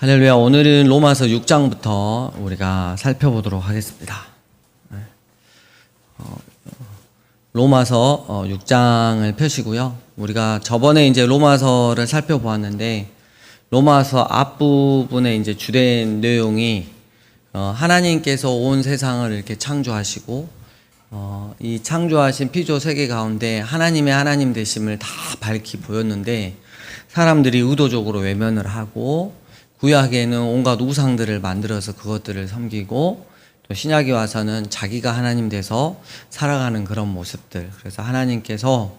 할렐루야. 오늘은 로마서 6장부터 우리가 살펴보도록 하겠습니다. 로마서 6장을 펴시고요. 우리가 저번에 이제 로마서를 살펴보았는데, 로마서 앞부분에 이제 주된 내용이 하나님께서 온 세상을 이렇게 창조하시고, 이 창조하신 피조 세계 가운데 하나님의 하나님 되심을 다 밝히 보였는데, 사람들이 의도적으로 외면을 하고, 구약에는 온갖 우상들을 만들어서 그것들을 섬기고, 또 신약에 와서는 자기가 하나님 돼서 살아가는 그런 모습들. 그래서 하나님께서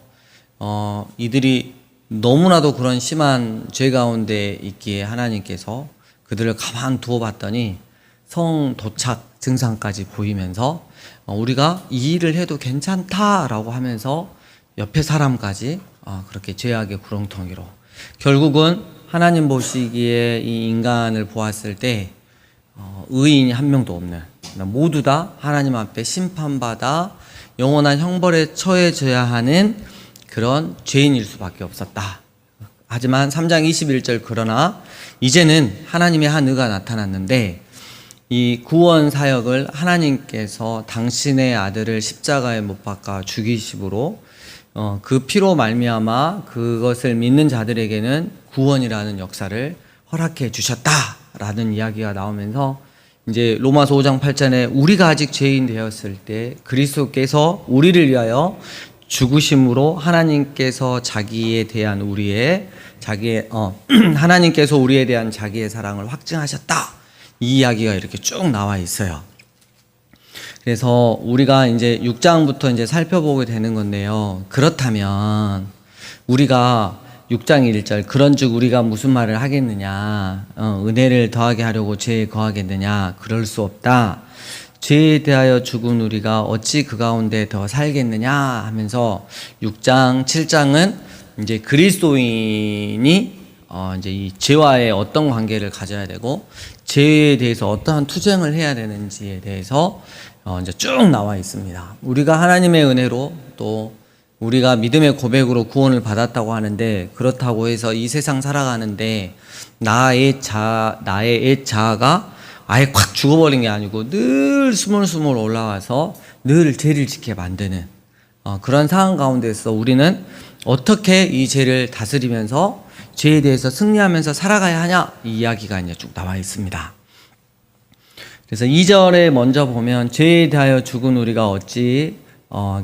이들이 너무나도 그런 심한 죄 가운데 있기에 하나님께서 그들을 가만 두어 봤더니 성 도착 증상까지 보이면서 우리가 이 일을 해도 괜찮다라고 하면서 옆에 사람까지 그렇게 죄악의 구렁텅이로, 결국은 하나님 보시기에 이 인간을 보았을 때 의인이 한 명도 없는, 모두 다 하나님 앞에 심판받아 영원한 형벌에 처해져야 하는 그런 죄인일 수밖에 없었다. 하지만 3장 21절, 그러나 이제는 하나님의 한 의가 나타났는데, 이 구원 사역을 하나님께서 당신의 아들을 십자가에 못 박아 죽이심으로 그 피로 말미암아 그것을 믿는 자들에게는 구원이라는 역사를 허락해 주셨다라는 이야기가 나오면서, 이제 로마서 5장 8절에 우리가 아직 죄인 되었을 때 그리스도께서 우리를 위하여 죽으심으로 하나님께서 하나님께서 우리에 대한 자기의 사랑을 확증하셨다, 이 이야기가 이렇게 쭉 나와 있어요. 그래서 우리가 이제 6장부터 이제 살펴보게 되는 건데요. 그렇다면 우리가 6장 1절, 그런즉 우리가 무슨 말을 하겠느냐, 은혜를 더하게 하려고 죄에 거하겠느냐, 그럴 수 없다. 죄에 대하여 죽은 우리가 어찌 그 가운데 더 살겠느냐 하면서 6장 7장은 이제 그리스도인이 이제 이 죄와의 어떤 관계를 가져야 되고, 죄에 대해서 어떠한 투쟁을 해야 되는지에 대해서 이제 쭉 나와 있습니다. 우리가 하나님의 은혜로, 또 우리가 믿음의 고백으로 구원을 받았다고 하는데, 그렇다고 해서 이 세상 살아가는데 나의 옛 자아가 아예 콱 죽어버린 게 아니고 늘 스물스물 올라와서 늘 죄를 짓게 만드는 그런 상황 가운데서 우리는 어떻게 이 죄를 다스리면서 죄에 대해서 승리하면서 살아가야 하냐, 이 이야기가 이제 쭉 나와 있습니다. 그래서 2절에 먼저 보면 죄에 대하여 죽은 우리가 어찌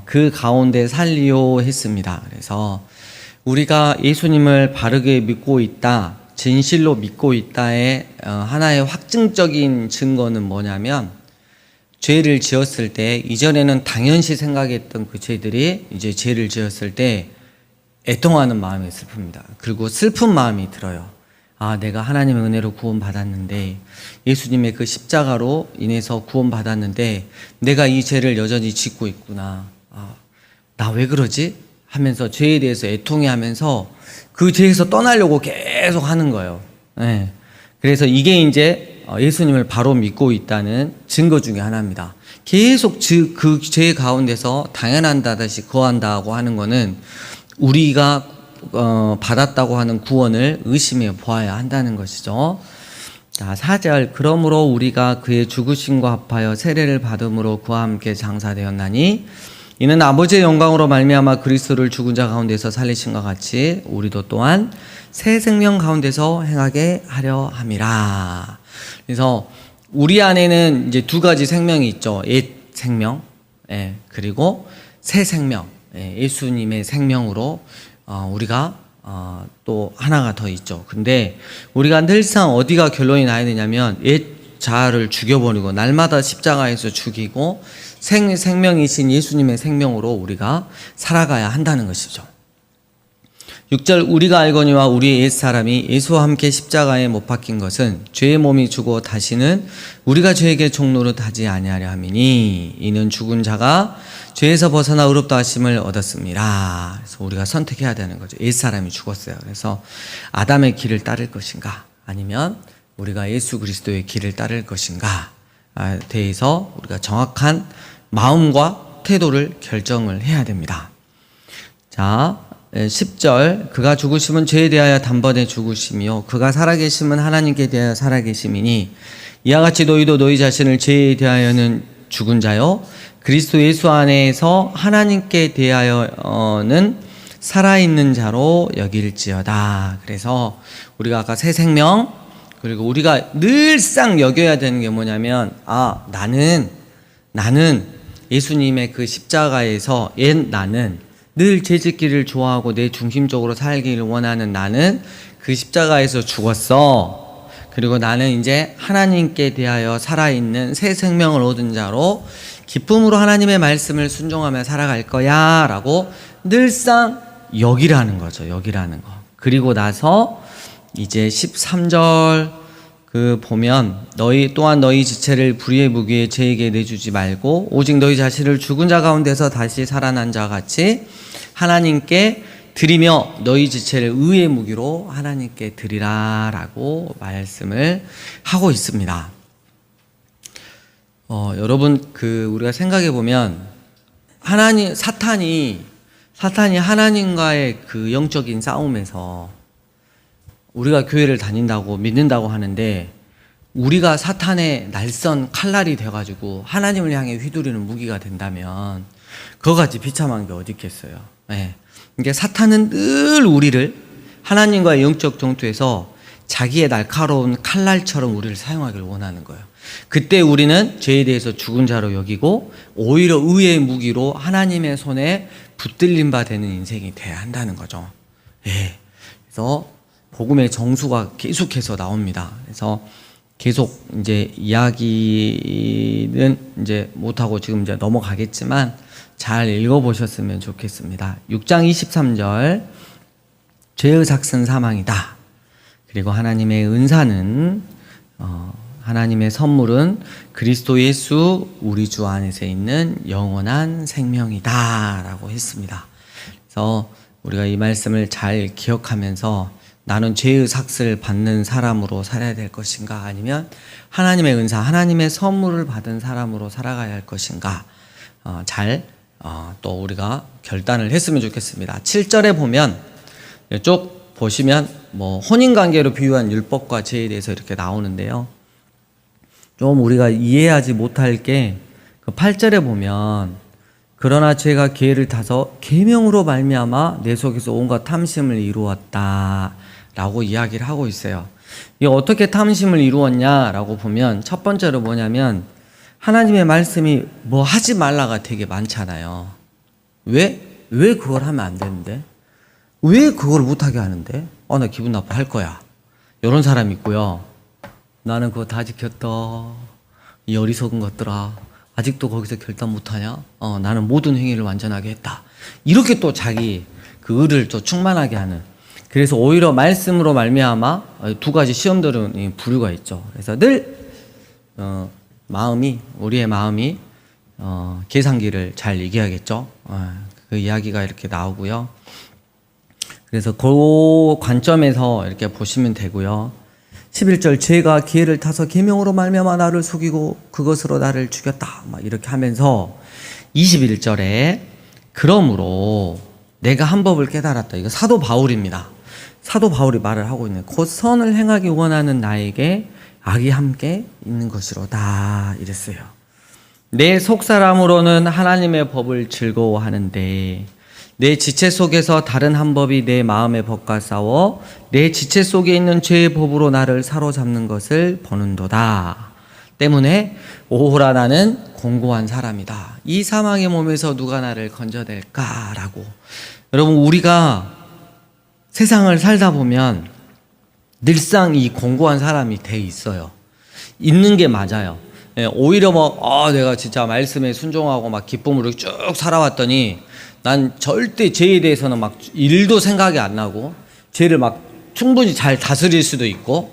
그 가운데 살리요 했습니다. 그래서 우리가 예수님을 바르게 믿고 있다, 진실로 믿고 있다의 하나의 확증적인 증거는 뭐냐면, 죄를 지었을 때 이전에는 당연시 생각했던 그 죄들이 이제 죄를 지었을 때 애통하는 마음이 슬픕니다. 그리고 슬픈 마음이 들어요. 내가 하나님의 은혜로 구원받았는데, 예수님의 그 십자가로 인해서 구원받았는데 내가 이 죄를 여전히 짓고 있구나. 나 왜 그러지? 하면서 죄에 대해서 애통해하면서 그 죄에서 떠나려고 계속 하는 거예요. 네. 그래서 이게 이제 예수님을 바로 믿고 있다는 증거 중에 하나입니다. 계속 그 죄 가운데서 당연한다듯이 거한다고 하는 거는 우리가 받았다고 하는 구원을 의심해 보아야 한다는 것이죠. 자, 4절, 그러므로 우리가 그의 죽으심과 합하여 세례를 받음으로 그와 함께 장사되었나니, 이는 아버지의 영광으로 말미암아 그리스도를 죽은 자 가운데서 살리신과 같이 우리도 또한 새 생명 가운데서 행하게 하려 함이라. 그래서 우리 안에는 이제 두 가지 생명이 있죠. 옛 생명, 그리고 새 생명, 예수님의 생명으로 우리가 또 하나가 더 있죠. 근데 우리가 늘상 어디가 결론이 나야 되냐면, 옛 자아를 죽여버리고 날마다 십자가에서 죽이고 생명이신 예수님의 생명으로 우리가 살아가야 한다는 것이죠. 6절, 우리가 알거니와 우리의 옛사람이 예수와 함께 십자가에 못 박힌 것은 죄의 몸이 죽어 다시는 우리가 죄에게 종노릇하지 아니하려 함이니, 이는 죽은 자가 죄에서 벗어나 의롭다 하심을 얻었습니다. 그래서 우리가 선택해야 되는 거죠. 옛사람이 죽었어요. 그래서 아담의 길을 따를 것인가, 아니면 우리가 예수 그리스도의 길을 따를 것인가 대해서 우리가 정확한 마음과 태도를 결정을 해야 됩니다. 자, 10절 그가 죽으심은 죄에 대하여 단번에 죽으심이요 그가 살아계심은 하나님께 대하여 살아계심이니 이와 같이 너희도 너희 자신을 죄에 대하여는 죽은 자요 그리스도 예수 안에서 하나님께 대하여는 살아있는 자로 여길지어다. 그래서 우리가 아까 새 생명 그리고 우리가 늘상 여겨야 되는 게 뭐냐면 나는 예수님의 그 십자가에서 옛 나는 늘 죄짓기를 좋아하고 내 중심적으로 살기를 원하는 나는 그 십자가에서 죽었어. 그리고 나는 이제 하나님께 대하여 살아있는 새 생명을 얻은 자로 기쁨으로 하나님의 말씀을 순종하며 살아갈 거야 라고 늘상 여기라는 거죠. 여기라는 거. 그리고 나서 이제 13절 보면 너희 또한 너희 지체를 불의의 무기에 죄에게 내주지 말고 오직 너희 자신을 죽은 자 가운데서 다시 살아난 자 같이 하나님께 드리며 너희 지체를 의의 무기로 하나님께 드리라 라고 말씀을 하고 있습니다. 여러분 우리가 생각해 보면 사탄이 하나님과의 그 영적인 싸움에서 우리가 교회를 다닌다고 믿는다고 하는데 우리가 사탄의 날선 칼날이 돼가지고 하나님을 향해 휘두르는 무기가 된다면 그거같이 비참한 게 어디 있겠어요. 네. 그러니까 사탄은 늘 우리를 하나님과의 영적 전투에서 자기의 날카로운 칼날처럼 우리를 사용하기를 원하는 거예요. 그때 우리는 죄에 대해서 죽은 자로 여기고 오히려 의의 무기로 하나님의 손에 붙들림 바 되는 인생이 돼야 한다는 거죠. 예. 그래서 복음의 정수가 계속해서 나옵니다. 그래서 계속 이제 이야기는 이제 못하고 지금 이제 넘어가겠지만 잘 읽어보셨으면 좋겠습니다. 6장 23절 죄의 삭은 사망이다. 그리고 하나님의 은사는 하나님의 선물은 그리스도 예수 우리 주 안에서 있는 영원한 생명이다 라고 했습니다. 그래서 우리가 이 말씀을 잘 기억하면서 나는 죄의 삭을 받는 사람으로 살아야 될 것인가 아니면 하나님의 은사, 하나님의 선물을 받은 사람으로 살아가야 할 것인가 또 우리가 결단을 했으면 좋겠습니다. 7절에 보면 이쪽 보시면 혼인관계로 비유한 율법과 죄에 대해서 이렇게 나오는데요. 좀 우리가 이해하지 못할 게 그 8절에 보면 그러나 죄가 기회를 타서 계명으로 말미암아 내 속에서 온갖 탐심을 이루었다 라고 이야기를 하고 있어요. 이게 어떻게 탐심을 이루었냐라고 보면 첫 번째로 뭐냐면 하나님의 말씀이 하지 말라가 되게 많잖아요. 왜 그걸 하면 안 되는데? 왜 그걸 못하게 하는데? 나 기분 나빠 할 거야. 이런 사람 있고요. 나는 그거 다 지켰다. 이 어리석은 것들아. 아직도 거기서 결단 못하냐? 나는 모든 행위를 완전하게 했다. 이렇게 또 자기 그 의를 또 충만하게 하는. 그래서 오히려 말씀으로 말미암아 두 가지 시험들은 부류가 있죠. 그래서 늘 우리의 마음이 계산기를 잘 이겨야겠죠. 그 이야기가 이렇게 나오고요. 그래서 그 관점에서 이렇게 보시면 되고요. 11절 죄가 기회를 타서 계명으로 말미암아 나를 속이고 그것으로 나를 죽였다 이렇게 하면서 21절에 그러므로 내가 한 법을 깨달았다. 이거 사도 바울입니다. 사도 바울이 말을 하고 있는 곧 선을 행하기 원하는 나에게 악이 함께 있는 것이로다 이랬어요. 내 속사람으로는 하나님의 법을 즐거워하는데 내 지체 속에서 다른 한 법이 내 마음의 법과 싸워 내 지체 속에 있는 죄의 법으로 나를 사로잡는 것을 보는도다. 때문에 오호라 나는 공고한 사람이다. 이 사망의 몸에서 누가 나를 건져낼까라고. 여러분 우리가 세상을 살다 보면 늘상 이 공고한 사람이 돼 있어요. 있는 게 맞아요. 오히려 내가 진짜 말씀에 순종하고 기쁨으로 쭉 살아왔더니 난 절대 죄에 대해서는 일도 생각이 안 나고 죄를 충분히 잘 다스릴 수도 있고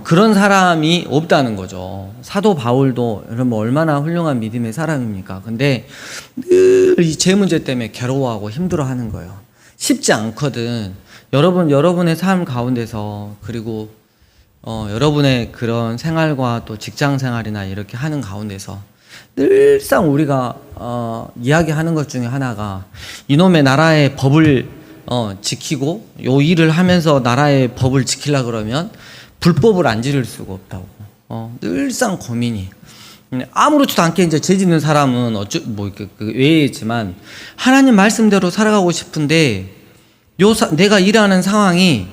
그런 사람이 없다는 거죠. 사도 바울도 여러분 얼마나 훌륭한 믿음의 사람입니까? 근데 늘 이 죄 문제 때문에 괴로워하고 힘들어하는 거예요. 쉽지 않거든. 여러분의 삶 가운데서 그리고 여러분의 그런 생활과 또 직장 생활이나 이렇게 하는 가운데서 늘상 우리가 이야기하는 것 중에 하나가 이놈의 나라의 법을 지키고 요 일을 하면서 나라의 법을 지키려 그러면 불법을 안 지를 수가 없다고. 늘상 고민이. 아무렇지도 않게 이제 죄 짓는 사람은 그 외에지만 하나님 말씀대로 살아가고 싶은데 내가 일하는 상황이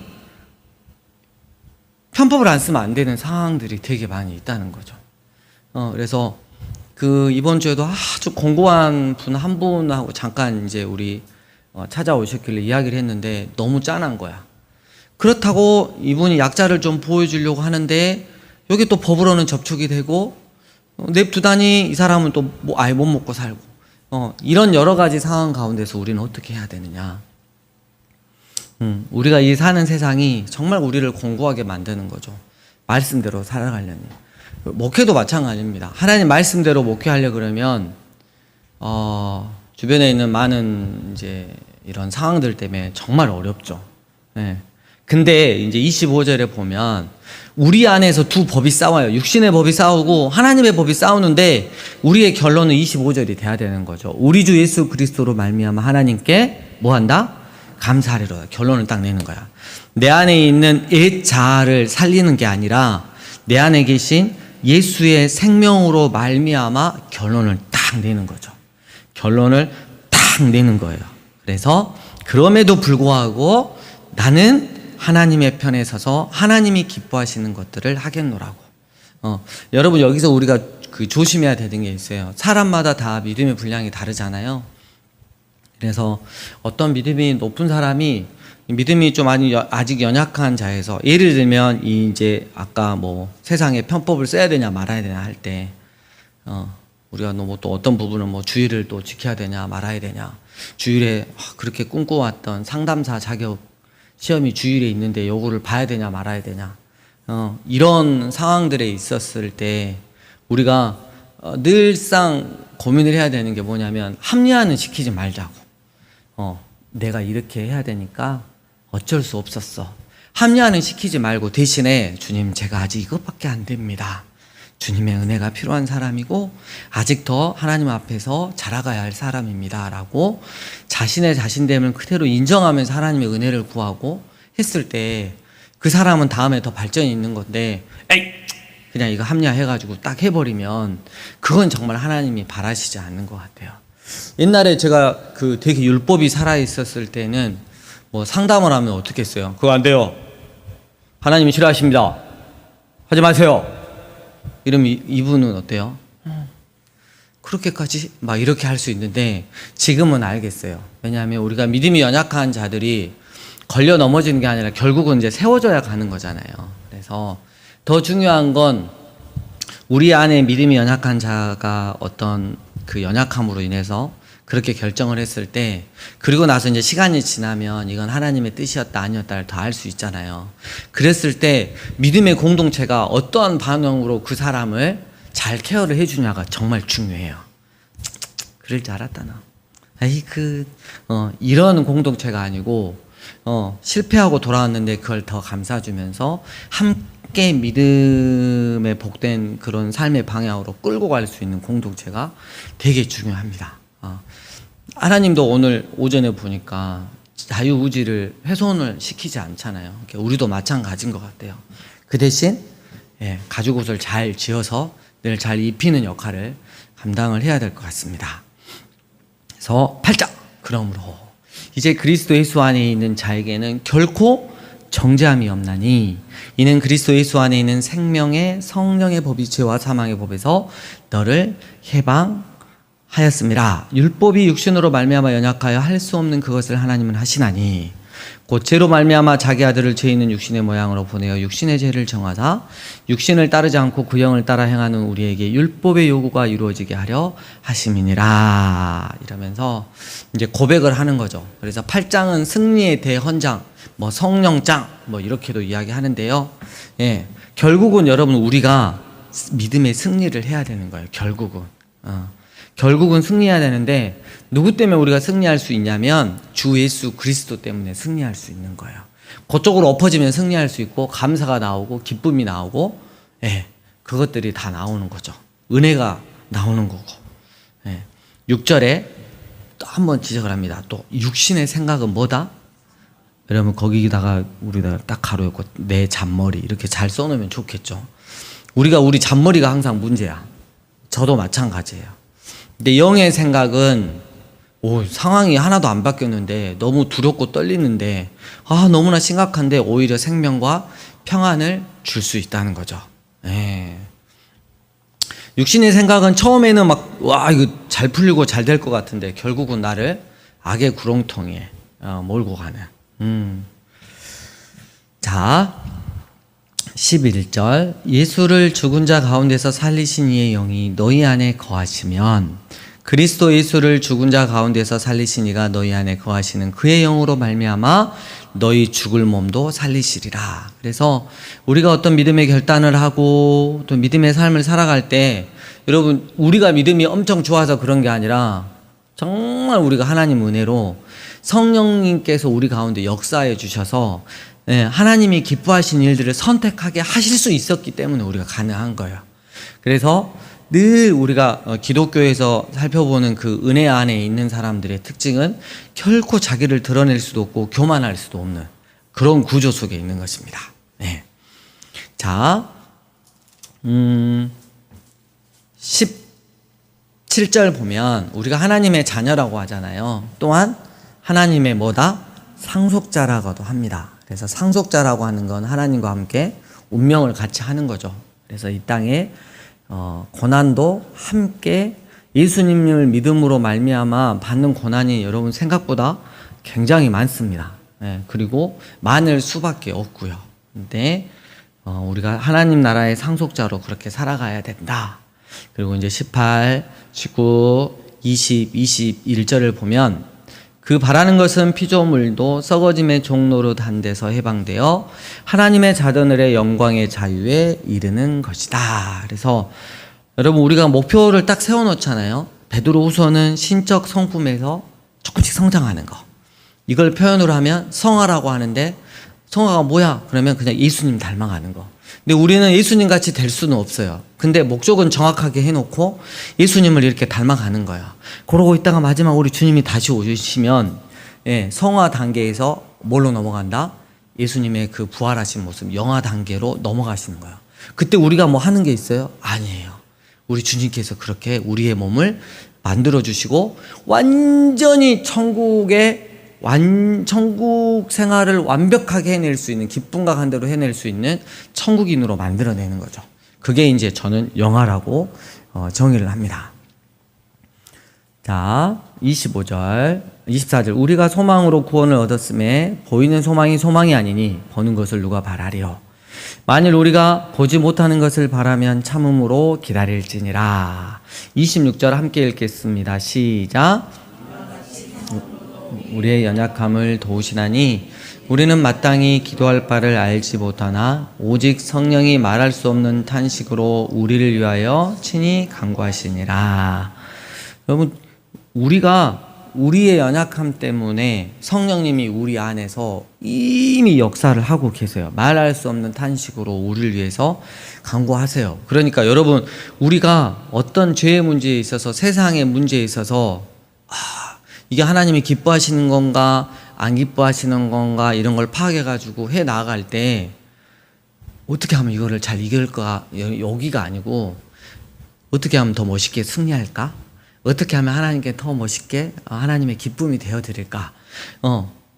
편법을 안 쓰면 안 되는 상황들이 되게 많이 있다는 거죠. 그래서 이번 주에도 아주 공고한 분 한 분하고 잠깐 이제 우리 찾아오셨길래 이야기를 했는데 너무 짠한 거야. 그렇다고 이분이 약자를 좀 보여주려고 하는데 여기 또 법으로는 접촉이 되고 냅두다니 이 사람은 또 아예 못 먹고 살고 이런 여러 가지 상황 가운데서 우리는 어떻게 해야 되느냐. 우리가 이 사는 세상이 정말 우리를 공고하게 만드는 거죠. 말씀대로 살아가려니. 목회도 마찬가지입니다. 하나님 말씀대로 목회하려 그러면 주변에 있는 많은 이제 이런 상황들 때문에 정말 어렵죠. 네. 근데 이제 25절에 보면 우리 안에서 두 법이 싸워요. 육신의 법이 싸우고 하나님의 법이 싸우는데 우리의 결론은 25절이 돼야 되는 거죠. 우리 주 예수 그리스도로 말미암아 하나님께 뭐 한다? 감사하리로다. 결론을 딱 내는 거야. 내 안에 있는 옛 자아를 살리는 게 아니라 내 안에 계신 예수의 생명으로 말미암아 결론을 딱 내는 거죠. 결론을 딱 내는 거예요. 그래서 그럼에도 불구하고 나는 하나님의 편에 서서 하나님이 기뻐하시는 것들을 하겠노라고. 여러분 여기서 우리가 조심해야 되는 게 있어요. 사람마다 다 믿음의 분량이 다르잖아요. 그래서 어떤 믿음이 높은 사람이 믿음이 좀 아직 연약한 자에서 예를 들면 이제 아까 세상에 편법을 써야 되냐 말아야 되냐 할 때 우리가 또 어떤 부분은 주일을 또 지켜야 되냐 말아야 되냐 주일에 그렇게 꿈꿔왔던 상담사 자격 시험이 주일에 있는데 요거를 봐야 되냐 말아야 되냐 이런 상황들에 있었을 때 우리가 늘상 고민을 해야 되는 게 뭐냐면 합리화는 시키지 말자고. 내가 이렇게 해야 되니까 어쩔 수 없었어. 합리화는 시키지 말고 대신에 주님 제가 아직 이것밖에 안 됩니다. 주님의 은혜가 필요한 사람이고 아직 더 하나님 앞에서 자라가야 할 사람입니다 라고 자신의 자신됨을 그대로 인정하면서 하나님의 은혜를 구하고 했을 때 그 사람은 다음에 더 발전이 있는 건데 그냥 이거 합리화해가지고 딱 해버리면 그건 정말 하나님이 바라시지 않는 것 같아요. 옛날에 제가 되게 율법이 살아있었을 때는 상담을 하면 어떻게 했어요? 그거 안 돼요. 하나님이 싫어하십니다. 하지 마세요. 이러면 이분은 어때요? 그렇게까지 이렇게 할 수 있는데 지금은 알겠어요. 왜냐하면 우리가 믿음이 연약한 자들이 걸려 넘어지는 게 아니라 결국은 이제 세워져야 가는 거잖아요. 그래서 더 중요한 건 우리 안에 믿음이 연약한 자가 어떤 연약함으로 인해서 그렇게 결정을 했을 때 그리고 나서 이제 시간이 지나면 이건 하나님의 뜻이었다 아니었다를 더 알 수 있잖아요. 그랬을 때 믿음의 공동체가 어떠한 반응으로 그 사람을 잘 케어를 해주냐가 정말 중요해요. 그럴 줄 알았다 나. 이런 공동체가 아니고 실패하고 돌아왔는데 그걸 더 감싸주면서 함께 믿음에 복된 그런 삶의 방향으로 끌고 갈 수 있는 공동체가 되게 중요합니다. 하나님도 오늘 오전에 보니까 자유의지를 훼손을 시키지 않잖아요. 우리도 마찬가지인 것 같아요. 그 대신 가죽옷을 잘 지어서 늘 잘 입히는 역할을 감당을 해야 될 것 같습니다. 그래서 8장 그러므로 이제 그리스도 예수 안에 있는 자에게는 결코 정죄함이 없나니 이는 그리스도 예수 안에 있는 생명의 성령의 법이 죄와 사망의 법에서 너를 해방하였습니다. 율법이 육신으로 말미암아 연약하여 할 수 없는 그것을 하나님은 하시나니 곧 죄로 말미암아 자기 아들을 죄 있는 육신의 모양으로 보내어 육신의 죄를 정하사 육신을 따르지 않고 그 영을 따라 행하는 우리에게 율법의 요구가 이루어지게 하려 하심이니라. 이러면서 이제 고백을 하는 거죠. 그래서 8장은 승리의 대헌장, 성령장 이렇게도 이야기하는데요. 결국은 여러분 우리가 믿음의 승리를 해야 되는 거예요. 결국은 승리해야 되는데 누구 때문에 우리가 승리할 수 있냐면 주 예수 그리스도 때문에 승리할 수 있는 거예요. 그쪽으로 엎어지면 승리할 수 있고 감사가 나오고 기쁨이 나오고 그것들이 다 나오는 거죠. 은혜가 나오는 거고. 6절에 또 한번 지적을 합니다. 또 육신의 생각은 뭐다? 여러분 거기다가 우리가 딱 가로였고 내 잔머리 이렇게 잘 써놓으면 좋겠죠. 우리 잔머리가 항상 문제야. 저도 마찬가지예요. 근데 영의 생각은 상황이 하나도 안 바뀌었는데 너무 두렵고 떨리는데 너무나 심각한데 오히려 생명과 평안을 줄 수 있다는 거죠. 예. 육신의 생각은 처음에는 이거 잘 풀리고 잘 될 것 같은데 결국은 나를 악의 구렁텅이에 몰고 가는. 자, 11절. 예수를 죽은 자 가운데서 살리신 이의 영이 너희 안에 거하시면 그리스도 예수를 죽은 자 가운데서 살리신 이가 너희 안에 거하시는 그의 영으로 말미암아 너희 죽을 몸도 살리시리라. 그래서 우리가 어떤 믿음의 결단을 하고 또 믿음의 삶을 살아갈 때 여러분 우리가 믿음이 엄청 좋아서 그런 게 아니라 정말 우리가 하나님 은혜로 성령님께서 우리 가운데 역사해 주셔서 하나님이 기뻐하신 일들을 선택하게 하실 수 있었기 때문에 우리가 가능한 거예요. 그래서 늘 우리가 기독교에서 살펴보는 그 은혜 안에 있는 사람들의 특징은 결코 자기를 드러낼 수도 없고 교만할 수도 없는 그런 구조 속에 있는 것입니다. 네. 자, 17절 보면 우리가 하나님의 자녀라고 하잖아요. 또한 하나님의 상속자라고도 합니다. 그래서 상속자라고 하는 건 하나님과 함께 운명을 같이 하는 거죠. 그래서 이 땅에 고난도 함께 예수님을 믿음으로 말미암아 받는 고난이 여러분 생각보다 굉장히 많습니다. 그리고 많을 수밖에 없고요. 근데 우리가 하나님 나라의 상속자로 그렇게 살아가야 된다. 그리고 이제 18, 19, 20, 21절을 보면 그 바라는 것은 피조물도 썩어짐의 종노릇한 데서 해방되어 하나님의 자녀들의 영광의 자유에 이르는 것이다. 그래서 여러분 우리가 목표를 딱 세워놓잖아요. 베드로후서는 신적 성품에서 조금씩 성장하는 거. 이걸 표현으로 하면 성화라고 하는데 성화가 뭐야? 그러면 그냥 예수님 닮아가는 거. 근데 우리는 예수님 같이 될 수는 없어요. 근데 목적은 정확하게 해놓고 예수님을 이렇게 닮아가는 거야. 그러고 있다가 마지막 우리 주님이 다시 오시면 성화 단계에서 뭘로 넘어간다? 예수님의 그 부활하신 모습, 영화 단계로 넘어가시는 거예요. 그때 우리가 뭐 하는 게 있어요? 아니에요. 우리 주님께서 그렇게 우리의 몸을 만들어 주시고 완전히 천국 생활을 완벽하게 해낼 수 있는, 기쁨과 간대로 해낼 수 있는 천국인으로 만들어내는 거죠. 그게 이제 저는 영화라고 정의를 합니다. 자, 24절 우리가 소망으로 구원을 얻었음에 보이는 소망이 소망이 아니니 보는 것을 누가 바라리요. 만일 우리가 보지 못하는 것을 바라면 참음으로 기다릴지니라. 26절 함께 읽겠습니다. 시작. 우리의 연약함을 도우시나니 우리는 마땅히 기도할 바를 알지 못하나 오직 성령이 말할 수 없는 탄식으로 우리를 위하여 친히 간구하시니라. 여러분 우리의 연약함 때문에 성령님이 우리 안에서 이미 역사를 하고 계세요. 말할 수 없는 탄식으로 우리를 위해서 간구하세요. 그러니까 여러분 우리가 어떤 죄의 문제에 있어서 세상의 문제에 있어서 이게 하나님이 기뻐하시는 건가 안 기뻐하시는 건가 이런 걸 파악해가지고 해 나아갈 때 어떻게 하면 이거를 잘 이길까 여기가 아니고 어떻게 하면 더 멋있게 승리할까? 어떻게 하면 하나님께 더 멋있게 하나님의 기쁨이 되어드릴까?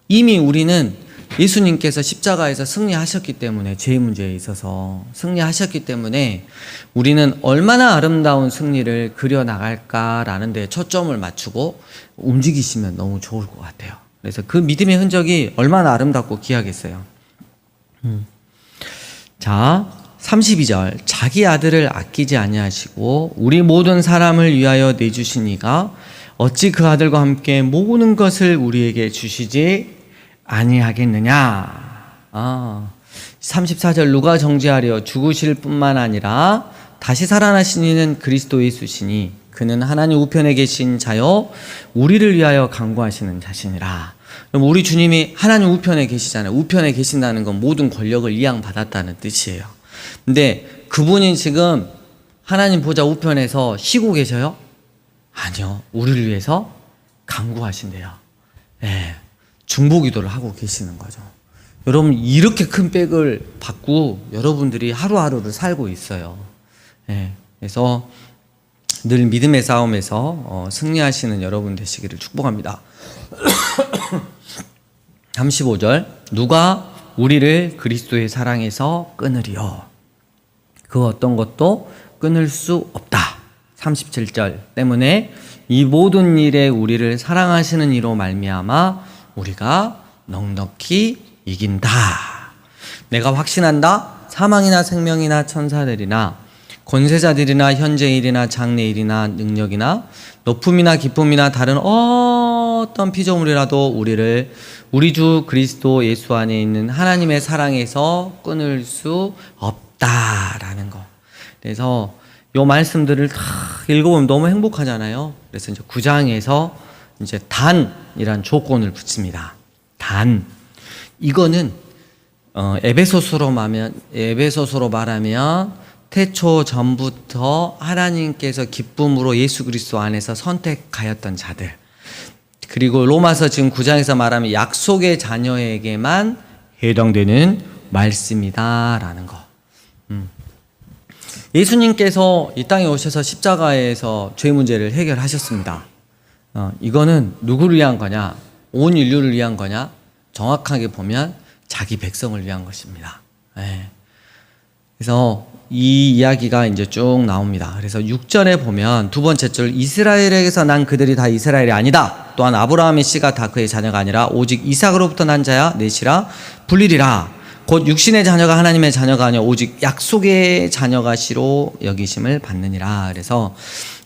이미 우리는 예수님께서 십자가에서 승리하셨기 때문에 죄의 문제에 있어서 승리하셨기 때문에 우리는 얼마나 아름다운 승리를 그려나갈까라는 데 초점을 맞추고 움직이시면 너무 좋을 것 같아요. 그래서 그 믿음의 흔적이 얼마나 아름답고 귀하겠어요. 자, 32절 자기 아들을 아끼지 아니하시고 우리 모든 사람을 위하여 내주신 이가 어찌 그 아들과 함께 모든 것을 우리에게 주시지 아니하겠느냐. 34절 누가 정죄하려 죽으실 뿐만 아니라 다시 살아나신 이는 그리스도 예수시니 그는 하나님 우편에 계신 자요 우리를 위하여 간구하시는 자시니라. 그럼 우리 주님이 하나님 우편에 계시잖아요. 우편에 계신다는 건 모든 권력을 이양받았다는 뜻이에요. 근데 그분이 지금 하나님 보좌 우편에서 쉬고 계셔요? 아니요. 우리를 위해서 간구하신대요. 네. 중보기도를 하고 계시는 거죠. 여러분 이렇게 큰 백을 받고 여러분들이 하루하루를 살고 있어요. 예, 그래서 늘 믿음의 싸움에서 승리하시는 여러분 되시기를 축복합니다. 35절 누가 우리를 그리스도의 사랑에서 끊으리요 그 어떤 것도 끊을 수 없다. 37절 때문에 이 모든 일에 우리를 사랑하시는 이로 말미암아 우리가 넉넉히 이긴다. 내가 확신한다. 사망이나 생명이나 천사들이나 권세자들이나 현재일이나 장래일이나 능력이나 높음이나 기쁨이나 다른 어떤 피조물이라도 우리를 우리 주 그리스도 예수 안에 있는 하나님의 사랑에서 끊을 수 없다라는 거. 그래서 요 말씀들을 다 읽어보면 너무 행복하잖아요. 그래서 이제 9장에서 이제 단이란 조건을 붙입니다. 단. 이거는 에베소서로 말하면 태초 전부터 하나님께서 기쁨으로 예수 그리스도 안에서 선택하였던 자들. 그리고 로마서 지금 9장에서 말하면 약속의 자녀에게만 해당되는 말씀이다라는 거. 예수님께서 이 땅에 오셔서 십자가에서 죄 문제를 해결하셨습니다. 이거는 누구를 위한 거냐? 온 인류를 위한 거냐? 정확하게 보면 자기 백성을 위한 것입니다. 네. 그래서 이 이야기가 이제 쭉 나옵니다. 그래서 6절에 보면 두 번째 절 이스라엘에게서 난 그들이 다 이스라엘이 아니다. 또한 아브라함의 씨가 다 그의 자녀가 아니라 오직 이삭으로부터 난 자야 넷이라 불리리라. 곧 육신의 자녀가 하나님의 자녀가 아니라 오직 약속의 자녀가 씨로 여기심을 받느니라. 그래서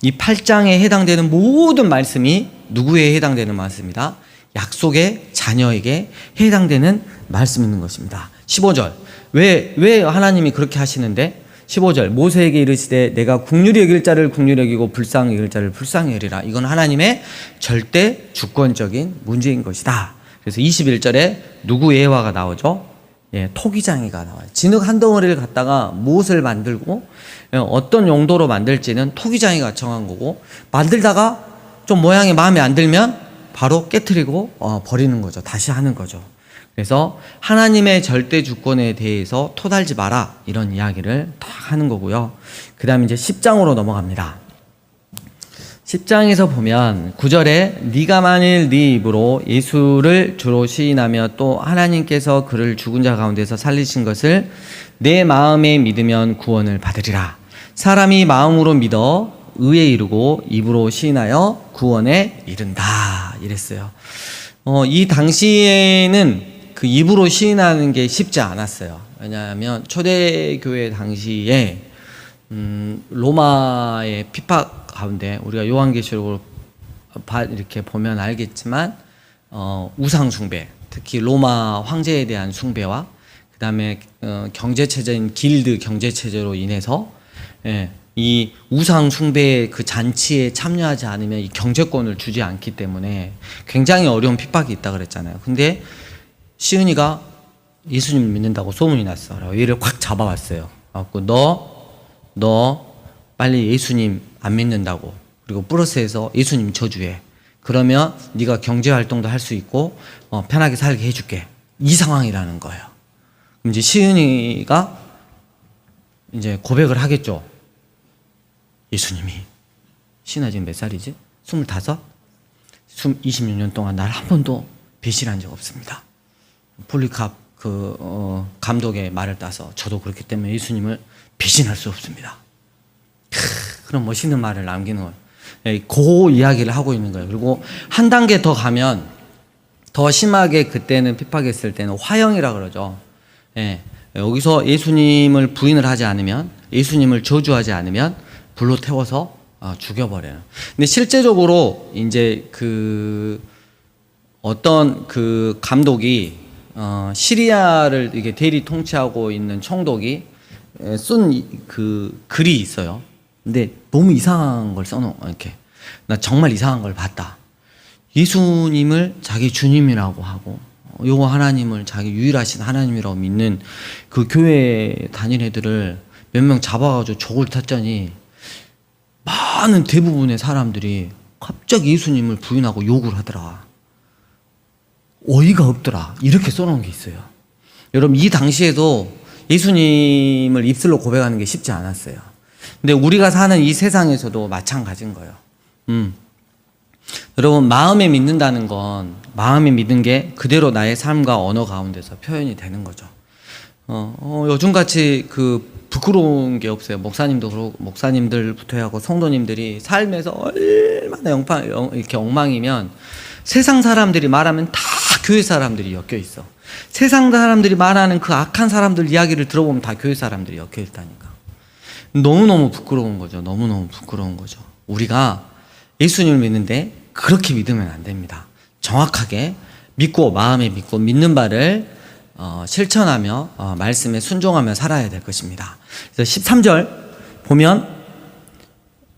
이 8장에 해당되는 모든 말씀이 누구에 해당되는 말씀이다? 약속의 자녀에게 해당되는 말씀이 있는 것입니다. 15절 왜 하나님이 그렇게 하시는데 15절 모세에게 이르시되 내가 긍휼히 여길 자를 긍휼히 여기고 불쌍히 여길 자를 불쌍히 여리라. 이건 하나님의 절대 주권적인 문제인 것이다. 그래서 21절에 누구 예화가 나오죠? 예, 토기장이가 나와요. 진흙 한 덩어리를 갖다가 무엇을 만들고 어떤 용도로 만들지는 토기장이가 정한 거고 만들다가 좀 모양이 마음에 안 들면 바로 깨트리고 버리는 거죠. 다시 하는 거죠. 그래서 하나님의 절대 주권에 대해서 토달지 마라 이런 이야기를 다 하는 거고요. 그 다음에 이제 10장으로 넘어갑니다. 10장에서 보면 9절에 네가 만일 네 입으로 예수를 주로 시인하며 또 하나님께서 그를 죽은 자 가운데서 살리신 것을 내 마음에 믿으면 구원을 받으리라. 사람이 마음으로 믿어 의에 이르고 입으로 시인하여 구원에 이른다 이랬어요. 이 당시에는 그 입으로 시인하는 게 쉽지 않았어요. 왜냐하면 초대교회 당시에 로마의 핍박 가운데 우리가 요한계시록을 이렇게 보면 알겠지만 우상 숭배, 특히 로마 황제에 대한 숭배와 그 다음에 경제 체제인 길드 경제 체제로 인해서 이 우상 숭배의 그 잔치에 참여하지 않으면 이 경제권을 주지 않기 때문에 굉장히 어려운 핍박이 있다 그랬잖아요. 근데 시은이가 예수님을 믿는다고 소문이 났어. 얘를 확 잡아왔어요. 너 빨리 예수님 안 믿는다고. 그리고 플러스해서 예수님 저주해. 그러면 네가 경제 활동도 할 수 있고 편하게 살게 해줄게. 이 상황이라는 거예요. 그럼 이제 시은이가 이제 고백을 하겠죠. 예수님이 시은아 지금 몇 살이지? 25? 26년 동안 날 한 번도 배신한 적 없습니다. 폴리캅 감독의 말을 따서 저도 그렇기 때문에 예수님을 배신할 수 없습니다. 그런 멋있는 말을 남기는 거예요. 그 이야기를 하고 있는 거예요. 그리고 한 단계 더 가면 더 심하게 그때는 핍박했을 때는 화형이라 그러죠. 여기서 예수님을 부인을 하지 않으면 예수님을 저주하지 않으면 불로 태워서 죽여버려요. 근데 실제적으로 이제 어떤 감독이 시리아를 이게 대리 통치하고 있는 총독이 쓴 글이 있어요. 근데 너무 이상한 걸 써놓은 이렇게 나 정말 이상한 걸 봤다. 예수님을 자기 주님이라고 하고 요거 하나님을 자기 유일하신 하나님이라고 믿는 그 교회 다닌 애들을 몇 명 잡아가지고 족을 탔더니 많은 대부분의 사람들이 갑자기 예수님을 부인하고 욕을 하더라. 어이가 없더라. 이렇게 써놓은 게 있어요. 여러분, 이 당시에도 예수님을 입술로 고백하는 게 쉽지 않았어요. 근데 우리가 사는 이 세상에서도 마찬가지인 거예요. 여러분, 마음에 믿는다는 건, 마음에 믿는 게 그대로 나의 삶과 언어 가운데서 표현이 되는 거죠. 요즘같이 부끄러운 게 없어요. 목사님도 그러고, 목사님들부터 하고 성도님들이 삶에서 얼마나 이렇게 엉망이면 세상 사람들이 말하면 다 교회 사람들이 엮여 있어. 세상 사람들이 말하는 그 악한 사람들 이야기를 들어보면 다 교회 사람들이 엮여 있다니까. 너무너무 부끄러운 거죠. 너무너무 부끄러운 거죠. 우리가 예수님을 믿는데 그렇게 믿으면 안 됩니다. 정확하게 믿고, 마음에 믿고, 믿는 바를 실천하며 말씀에 순종하며 살아야 될 것입니다. 그래서 13절 보면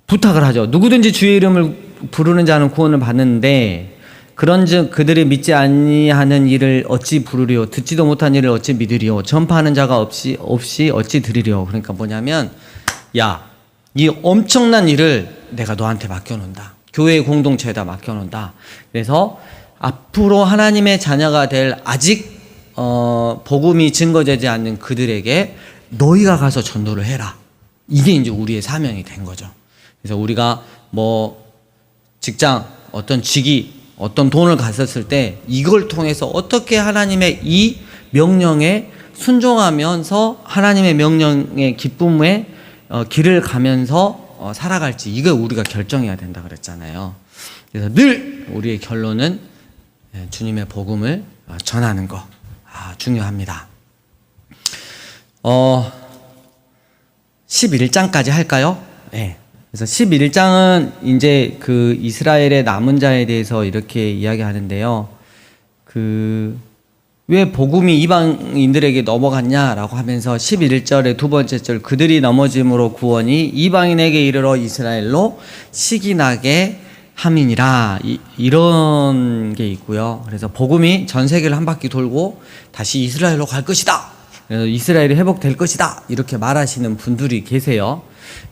부탁을 하죠. 누구든지 주의 이름을 부르는 자는 구원을 받는데 그런즉 그들이 믿지 아니하는 일을 어찌 부르리요? 듣지도 못한 일을 어찌 믿으리요? 전파하는 자가 없이 어찌 들으리요? 그러니까 뭐냐면, 야, 이 엄청난 일을 내가 너한테 맡겨놓는다. 교회의 공동체에다 맡겨놓는다. 그래서 앞으로 하나님의 자녀가 될 아직 복음이 증거되지 않는 그들에게 너희가 가서 전도를 해라. 이게 이제 우리의 사명이 된 거죠. 그래서 우리가 직장, 어떤 직위, 어떤 돈을 갔었을 때 이걸 통해서 어떻게 하나님의 이 명령에 순종하면서 하나님의 명령의 기쁨의 길을 가면서 살아갈지, 이거 우리가 결정해야 된다 그랬잖아요. 그래서 늘 우리의 결론은 주님의 복음을 전하는 거 중요합니다. 11장까지 할까요? 네. 그래서 11장은 이제 이스라엘의 남은 자에 대해서 이렇게 이야기하는데요. 왜 복음이 이방인들에게 넘어갔냐라고 하면서 11절의 두 번째 절, 그들이 넘어짐으로 구원이 이방인에게 이르러 이스라엘로 시기나게 함이니라, 이런 게 있고요. 그래서 복음이 전 세계를 한 바퀴 돌고 다시 이스라엘로 갈 것이다. 그래서 이스라엘이 회복될 것이다. 이렇게 말하시는 분들이 계세요.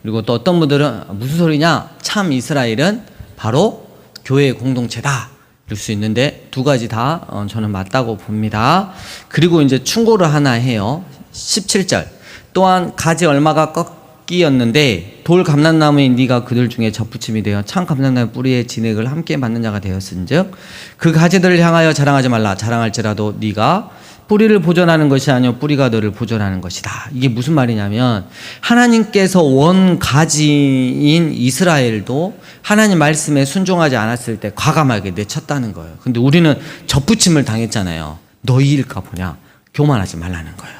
그리고 또 어떤 분들은 무슨 소리냐? 참 이스라엘은 바로 교회의 공동체다. 이럴 수 있는데 두 가지 다 저는 맞다고 봅니다. 그리고 이제 충고를 하나 해요. 17절. 또한 가지 얼마가 꺾이었는데 돌 감람나무인 네가 그들 중에 접붙임이 되어 참 감람나무 뿌리의 진액을 함께 맞는 자가 되었은즉 그 가지들을 향하여 자랑하지 말라. 자랑할지라도 네가 뿌리를 보존하는 것이 아니요 뿌리가 너를 보존하는 것이다. 이게 무슨 말이냐면, 하나님께서 원가지인 이스라엘도 하나님 말씀에 순종하지 않았을 때 과감하게 내쳤다는 거예요. 근데 우리는 접붙임을 당했잖아요. 너희일까 보냐. 교만하지 말라는 거예요.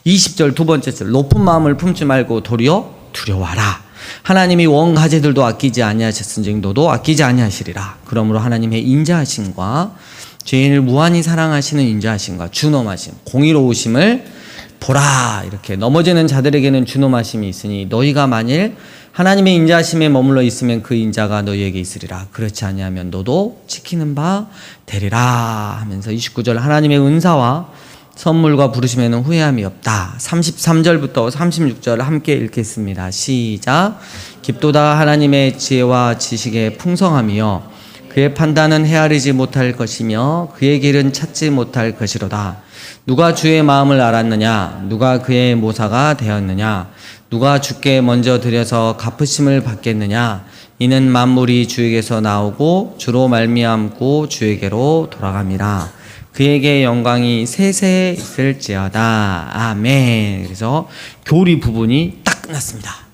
20절 두 번째 절, 높은 마음을 품지 말고 도리어 두려워하라. 하나님이 원가제들도 아끼지 아니하셨은즉 너도 아끼지 아니하시리라. 그러므로 하나님의 인자하심과 죄인을 무한히 사랑하시는 인자하심과 준엄하심, 공의로우심을 보라. 이렇게 넘어지는 자들에게는 준엄하심이 있으니 너희가 만일 하나님의 인자하심에 머물러 있으면 그 인자가 너희에게 있으리라. 그렇지 아니하면 너도 지키는 바 되리라 하면서 29절, 하나님의 은사와 선물과 부르심에는 후회함이 없다. 33절부터 36절 함께 읽겠습니다. 시작. 깊도다 하나님의 지혜와 지식의 풍성함이여 그의 판단은 헤아리지 못할 것이며 그의 길은 찾지 못할 것이로다. 누가 주의 마음을 알았느냐? 누가 그의 모사가 되었느냐? 누가 주께 먼저 드려서 갚으심을 받겠느냐? 이는 만물이 주에게서 나오고 주로 말미암고 주에게로 돌아갑니다. 그에게 영광이 세세 있을지어다. 아멘. 그래서 교리 부분이 딱 끝났습니다.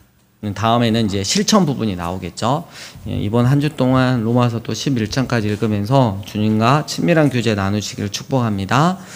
다음에는 이제 실천 부분이 나오겠죠. 이번 한 주 동안 로마서 또 11장까지 읽으면서 주님과 친밀한 교제 나누시기를 축복합니다.